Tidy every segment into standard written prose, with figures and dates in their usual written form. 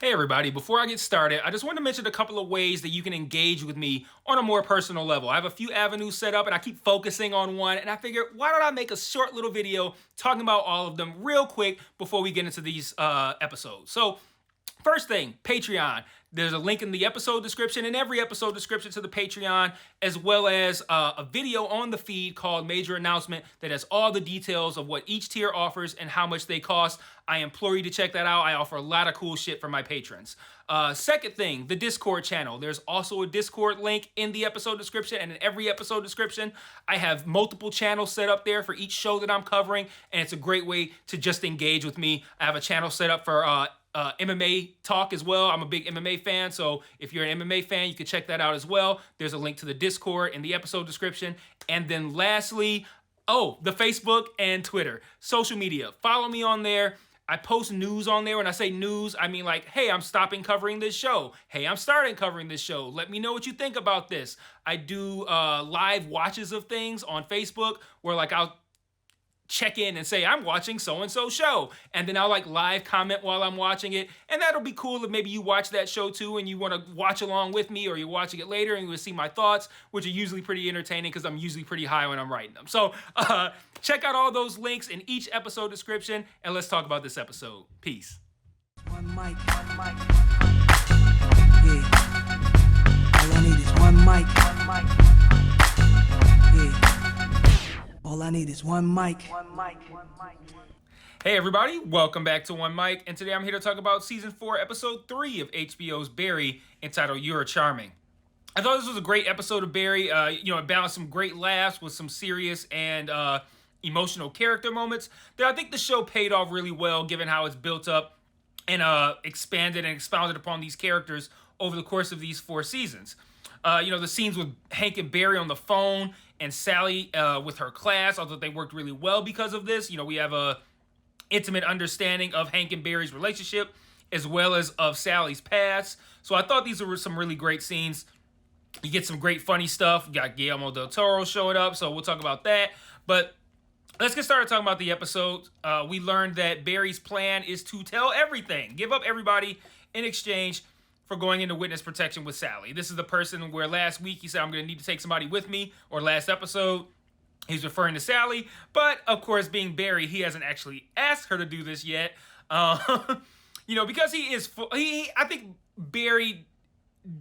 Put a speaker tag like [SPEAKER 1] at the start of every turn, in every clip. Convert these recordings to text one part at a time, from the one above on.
[SPEAKER 1] Hey everybody, before I get started, I just want to mention a couple of ways that you can engage with me on a more personal level. I have a few avenues set up and I keep focusing on one, and I figured why don't I make a short little video talking about all of them real quick before we get into these episodes. So first thing, Patreon. There's a link in the episode description and every episode description to the Patreon, as well as a video on the feed called Major Announcement that has all the details of what each tier offers and how much they cost. I implore you to check that out. I offer a lot of cool shit for my patrons. Second thing, the Discord channel. There's also a Discord link in the episode description and in every episode description. I have multiple channels set up there for each show that I'm covering, and it's a great way to just engage with me. I have a channel set up for MMA talk as well. I'm a big MMA fan, so if you're an MMA fan, you can check that out as well. There's a link to the Discord in the episode description. And then lastly, the Facebook and Twitter. Social media. Follow me on there. I post news on there. When I say news, I mean like, hey, I'm stopping covering this show. Hey, I'm starting covering this show. Let me know what you think about this. I do live watches of things on Facebook where like I'll check in and say I'm watching so-and-so show, and then I'll like live comment while I'm watching it, and that'll be cool if maybe you watch that show too and you want to watch along with me, or you're watching it later and you will see my thoughts, which are usually pretty entertaining because I'm usually pretty high when I'm writing them. So check out all those links in each episode description, and let's talk about this episode. Peace.
[SPEAKER 2] One mic, one mic. Yeah. All I need is one mic. One mic. Yeah. All I need is one mic. One mic. One mic.
[SPEAKER 1] Hey everybody, welcome back to One Mic, and today I'm here to talk about Season 4, Episode 3 of HBO's Barry, entitled You're Charming. I thought this was a great episode of Barry. It balanced some great laughs with some serious and emotional character moments that I think the show paid off really well, given how it's built up and expanded and expounded upon these characters over the course of these 4 seasons. The scenes with Hank and Barry on the phone and Sally with her class, although they worked really well because of this. We have a intimate understanding of Hank and Barry's relationship as well as of Sally's past. So I thought these were some really great scenes. You get some great funny stuff. You got Guillermo del Toro showing up, so we'll talk about that. But let's get started talking about the episode. We learned that Barry's plan is to tell everything, give up everybody in exchange for going into witness protection with Sally. This is the person where last week he said, I'm going to need to take somebody with me, or last episode, he's referring to Sally. But, of course, being Barry, he hasn't actually asked her to do this yet. Because I think Barry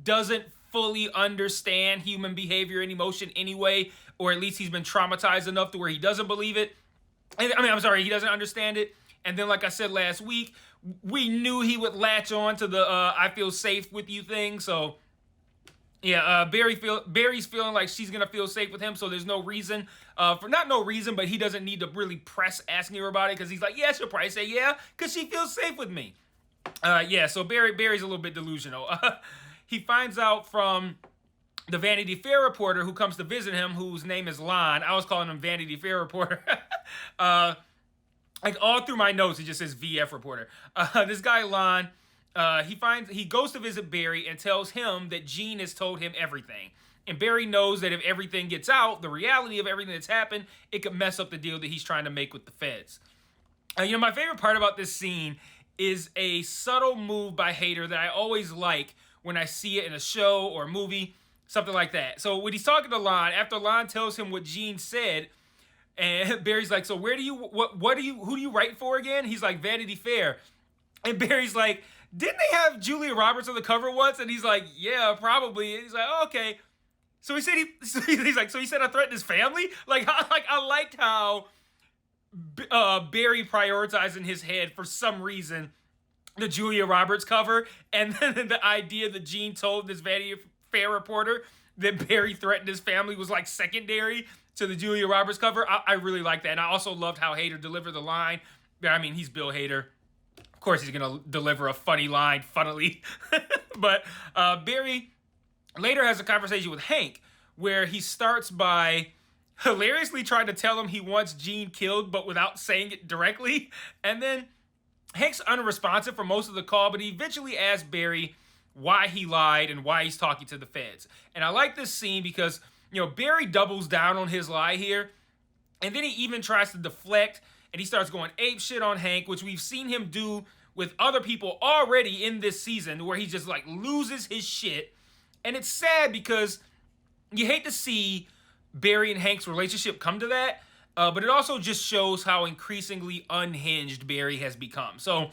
[SPEAKER 1] doesn't fully understand human behavior and emotion anyway, or at least he's been traumatized enough to where he doesn't believe it. He doesn't understand it. And then, like I said last week, we knew he would latch on to the I feel safe with you thing. So, yeah, Barry's feeling like she's going to feel safe with him, so there's no reason, but he doesn't need to really press asking her about it, because he's like, yeah, she'll probably say yeah, because she feels safe with me. So Barry's a little bit delusional. He finds out from the Vanity Fair reporter who comes to visit him, whose name is Lon. I was calling him Vanity Fair reporter. Like all through my notes, it just says VF reporter. This guy, Lon, he goes to visit Barry and tells him that Gene has told him everything. And Barry knows that if everything gets out, the reality of everything that's happened, it could mess up the deal that he's trying to make with the feds. My favorite part about this scene is a subtle move by Hader that I always like when I see it in a show or a movie, something like that. So when he's talking to Lon, after Lon tells him what Gene said, and Barry's like, so who do you write for again? He's like, Vanity Fair. And Barry's like, didn't they have Julia Roberts on the cover once? And he's like, yeah, probably. And he's like, oh, okay. So he said he said I threatened his family? I liked how Barry prioritized in his head for some reason the Julia Roberts cover, and then the idea that Gene told this Vanity Fair reporter that Barry threatened his family was like secondary to the Julia Roberts cover. I really like that. And I also loved how Hader delivered the line. I mean, he's Bill Hader. Of course, he's going to deliver a funny line, funnily. But Barry later has a conversation with Hank where he starts by hilariously trying to tell him he wants Gene killed, but without saying it directly. And then Hank's unresponsive for most of the call, but he eventually asks Barry why he lied and why he's talking to the feds. And I like this scene because Barry doubles down on his lie here, and then he even tries to deflect, and he starts going ape shit on Hank, which we've seen him do with other people already in this season where he just like loses his shit. And it's sad because you hate to see Barry and Hank's relationship come to that, but it also just shows how increasingly unhinged Barry has become. So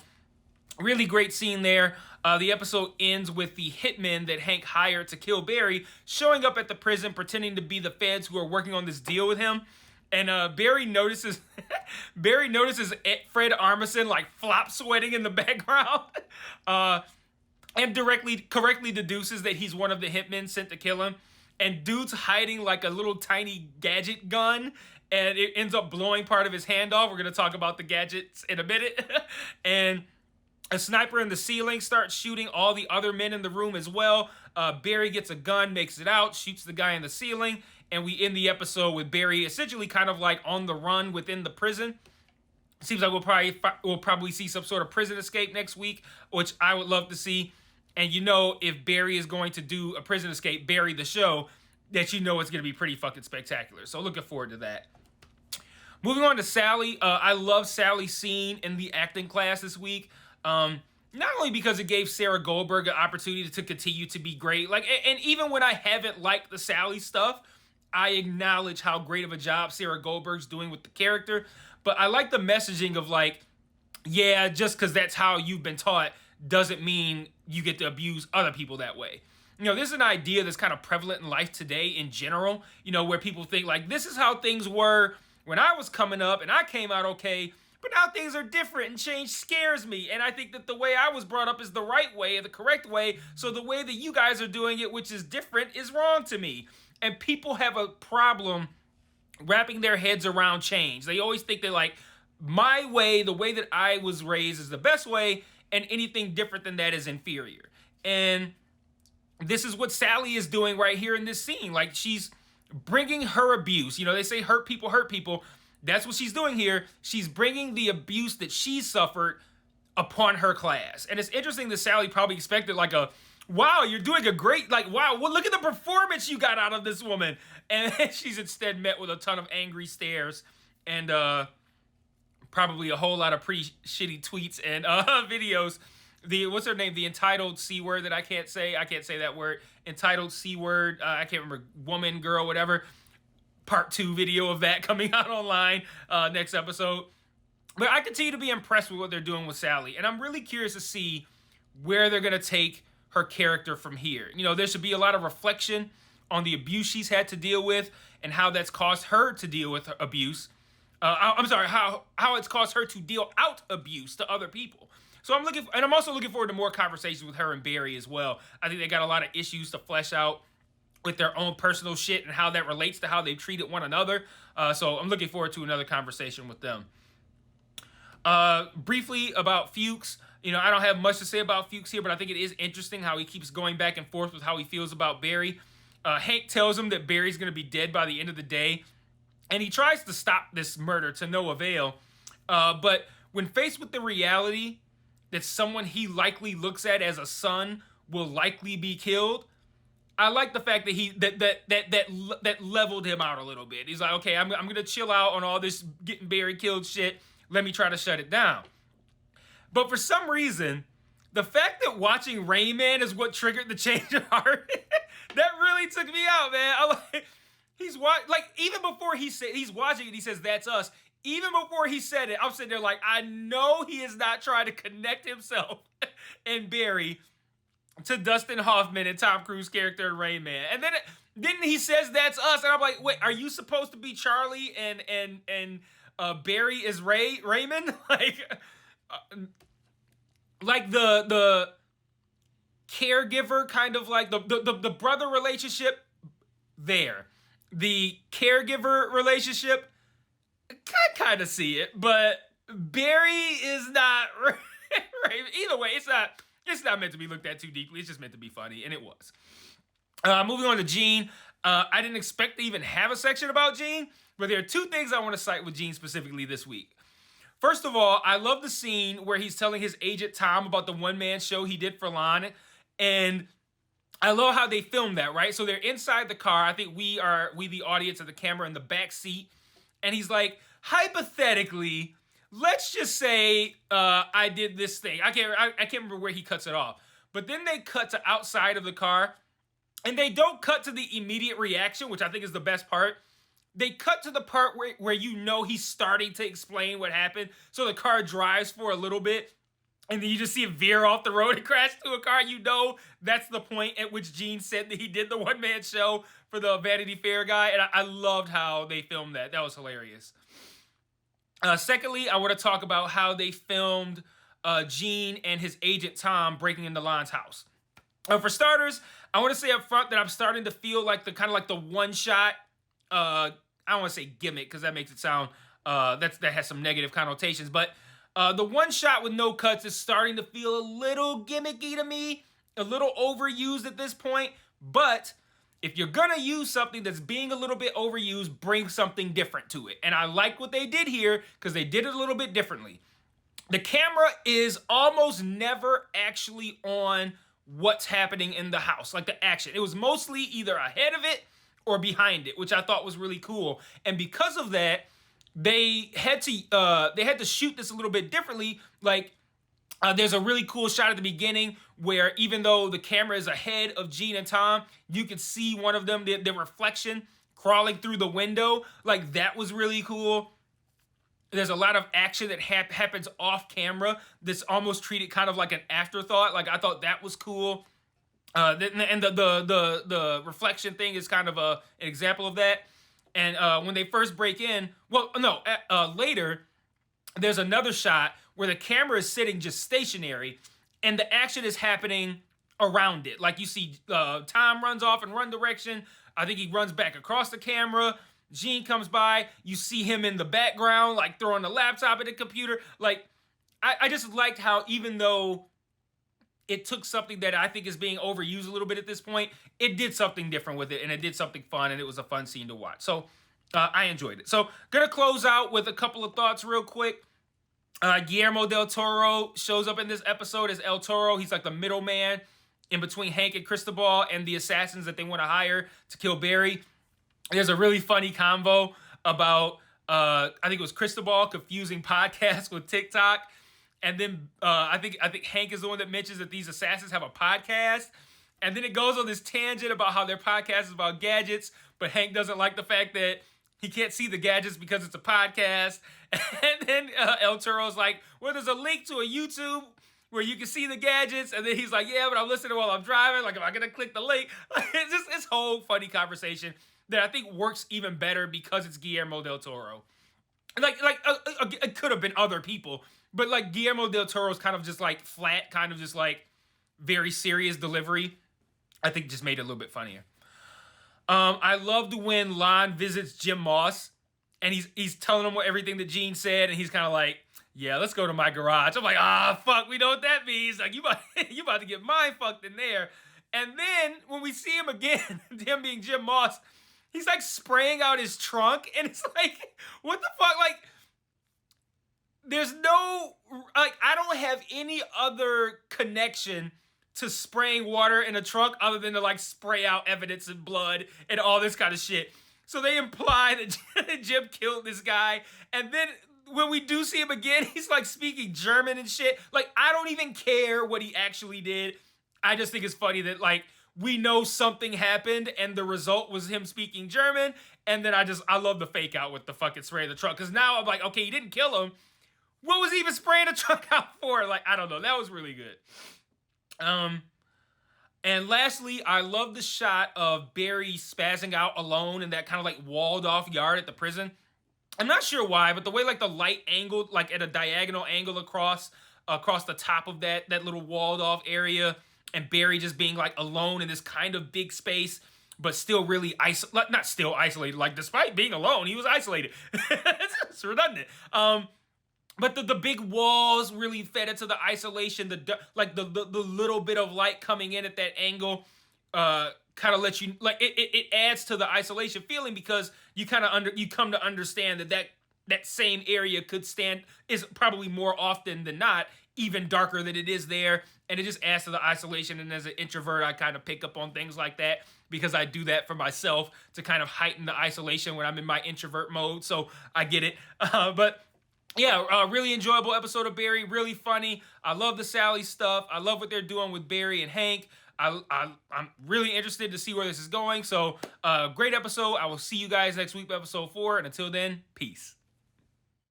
[SPEAKER 1] really great scene there. The episode ends with the hitmen that Hank hired to kill Barry showing up at the prison pretending to be the feds who are working on this deal with him. And Barry notices Fred Armisen like flop sweating in the background, and correctly deduces that he's one of the hitmen sent to kill him. And dude's hiding like a little tiny gadget gun, and it ends up blowing part of his hand off. We're gonna talk about the gadgets in a minute. And a sniper in the ceiling starts shooting all the other men in the room as well. Barry gets a gun, makes it out, shoots the guy in the ceiling, and we end the episode with Barry essentially kind of like on the run within the prison. Seems like we'll probably see some sort of prison escape next week, which I would love to see. And you know, if Barry is going to do a prison escape, Barry the show, that you know it's going to be pretty fucking spectacular. So looking forward to that. Moving on to Sally. I love Sally's scene in the acting class this week. Not only because it gave Sarah Goldberg an opportunity to continue to be great, like, and even when I haven't liked the Sally stuff, I acknowledge how great of a job Sarah Goldberg's doing with the character. But I like the messaging of like, yeah, just because that's how you've been taught doesn't mean you get to abuse other people that way. You know, this is an idea that's kind of prevalent in life today in general, you know, where people think like, this is how things were when I was coming up and I came out okay, but now things are different and change scares me. And I think that the way I was brought up is the right way, the correct way. So the way that you guys are doing it, which is different, is wrong to me. And people have a problem wrapping their heads around change. They always think that like, my way, the way that I was raised is the best way, and anything different than that is inferior. And this is what Sally is doing right here in this scene. Like, she's bringing her abuse. You know, they say hurt people hurt people. That's what she's doing here. She's bringing the abuse that she suffered upon her class. And it's interesting that Sally probably expected like a, wow, you're doing a great, like, wow, well, look at the performance you got out of this woman. And she's instead met with a ton of angry stares and probably a whole lot of pretty shitty tweets and videos. What's her name? The entitled C word that I can't say. I can't say that word. Entitled C word. I can't remember. Woman, girl, whatever. Part 2 video of that coming out online next episode. But I continue to be impressed with what they're doing with Sally. And I'm really curious to see where they're going to take her character from here. You know, there should be a lot of reflection on the abuse she's had to deal with and how that's caused her to deal with abuse. I'm sorry, how it's caused her to deal out abuse to other people. So I'm also looking forward to more conversations with her and Barry as well. I think they got a lot of issues to flesh out with their own personal shit and how that relates to how they've treated one another. So I'm looking forward to another conversation with them. Briefly about Fuchs. You know, I don't have much to say about Fuchs here, but I think it is interesting how he keeps going back and forth with how he feels about Barry. Hank tells him that Barry's going to be dead by the end of the day, and he tries to stop this murder to no avail. But when faced with the reality that someone he likely looks at as a son will likely be killed, I like the fact that that leveled him out a little bit. He's like, okay, I'm gonna chill out on all this getting Barry killed shit. Let me try to shut it down. But for some reason, the fact that watching Rain Man is what triggered the change of heart, that really took me out, man. Even before he's watching it, he says, "That's us." Even before he said it, I'm sitting there like, I know he is not trying to connect himself and Barry to Dustin Hoffman and Tom Cruise character in Rain Man. And then he says, "That's us." And I'm like, wait, are you supposed to be Charlie and Barry is Raymond? Like the caregiver, kind of like the brother relationship there. The caregiver relationship, I kind of see it, but Barry is not Raymond. Either way, it's not meant to be looked at too deeply. It's just meant to be funny, and it was. Moving on to Gene. I didn't expect to even have a section about Gene, but there are two things I want to cite with Gene specifically this week. First of all, I love the scene where he's telling his agent Tom about the one-man show he did for Lon, and I love how they filmed that, right? So they're inside the car. I think we the audience, of the camera in the back seat, and he's like, hypothetically, let's just say I did this thing. I can't remember where he cuts it off. But then they cut to outside of the car, and they don't cut to the immediate reaction, which I think is the best part. They cut to the part where you know he's starting to explain what happened. So the car drives for a little bit, and then you just see it veer off the road and crash to a car. You know that's the point at which Gene said that he did the one-man show for the Vanity Fair guy. And I loved how they filmed that. That was hilarious. Secondly, I want to talk about how they filmed Gene and his agent Tom breaking into Lon's house. For starters, I want to say up front that I'm starting to feel like the kind of like the one-shot, I don't want to say gimmick because that makes it sound, that has some negative connotations, but the one shot with no cuts is starting to feel a little gimmicky to me, a little overused at this point. But if you're gonna use something that's being a little bit overused, bring something different to it. And I like what they did here because they did it a little bit differently. The camera is almost never actually on what's happening in the house, like the action. It was mostly either ahead of it or behind it, which I thought was really cool. And because of that, they had to shoot this a little bit differently. Like there's a really cool shot at the beginning where even though the camera is ahead of Gene and Tom, you could see one of them, the reflection crawling through the window. Like that was really cool. There's a lot of action that happens off camera that's almost treated kind of like an afterthought. Like I thought that was cool. And the reflection thing is kind of an example of that. And when they first break in, later, there's another shot where the camera is sitting just stationary and the action is happening around it. Like you see Tom runs off in one direction. I think he runs back across the camera. Gene comes by. You see him in the background, like throwing the laptop at the computer. Like, I just liked how even though it took something that I think is being overused a little bit at this point, it did something different with it, and it did something fun, and it was a fun scene to watch. So I enjoyed it. So gonna close out with a couple of thoughts real quick. Guillermo del Toro shows up in this episode as El Toro. He's like the middleman in between Hank and Cristobal and the assassins that they want to hire to kill Barry. There's a really funny convo about, I think it was Cristobal confusing podcasts with TikTok. And then I think Hank is the one that mentions that these assassins have a podcast. And then it goes on this tangent about how their podcast is about gadgets, but Hank doesn't like the fact that he can't see the gadgets because it's a podcast. And then El Toro's like, well, there's a link to a YouTube where you can see the gadgets. And then he's like, yeah, but I'm listening while I'm driving. Like, am I going to click the link? It's just this whole funny conversation that I think works even better because it's Guillermo del Toro. It could have been other people, but like Guillermo del Toro's kind of just like flat, kind of just like very serious delivery, I think just made it a little bit funnier. I loved when Lon visits Jim Moss and he's telling him everything that Gene said, and he's kind of like, yeah, let's go to my garage. I'm like, fuck, we know what that means. Like, you about to get mind fucked in there. And then when we see him again, him being Jim Moss, he's like spraying out his trunk, and it's like, what the fuck? Like, there's no, like, I don't have any other connection to spraying water in a trunk other than to like spray out evidence and blood and all this kind of shit. So they imply that Jim killed this guy, and then when we do see him again, he's like speaking German and shit. Like, I don't even care what he actually did. I just think it's funny that like we know something happened and the result was him speaking German, and then I love the fake out with the fucking spray of the trunk, because now I'm like, okay, he didn't kill him. What was he even spraying the trunk out for? Like, I don't know. That was really good. And lastly, I love the shot of Barry spazzing out alone in that kind of like walled off yard at the prison. I'm not sure why, but the way like the light angled like at a diagonal angle across the top of that little walled off area, and Barry just being like alone in this kind of big space, but still really not still isolated. Like, despite being alone, he was isolated. It's redundant. But the big walls really fed into the isolation. The little bit of light coming in at that angle kind of lets you, like, it adds to the isolation feeling, because you kind of you come to understand that same area is probably more often than not even darker than it is there, and it just adds to the isolation. And as an introvert, I kind of pick up on things like that because I do that for myself to kind of heighten the isolation when I'm in my introvert mode. So I get it, but yeah, really enjoyable episode of Barry. Really funny. I love the Sally stuff. I love what they're doing with Barry and Hank. I'm really interested to see where this is going. So, great episode. I will see you guys next week, episode 4. And until then, peace.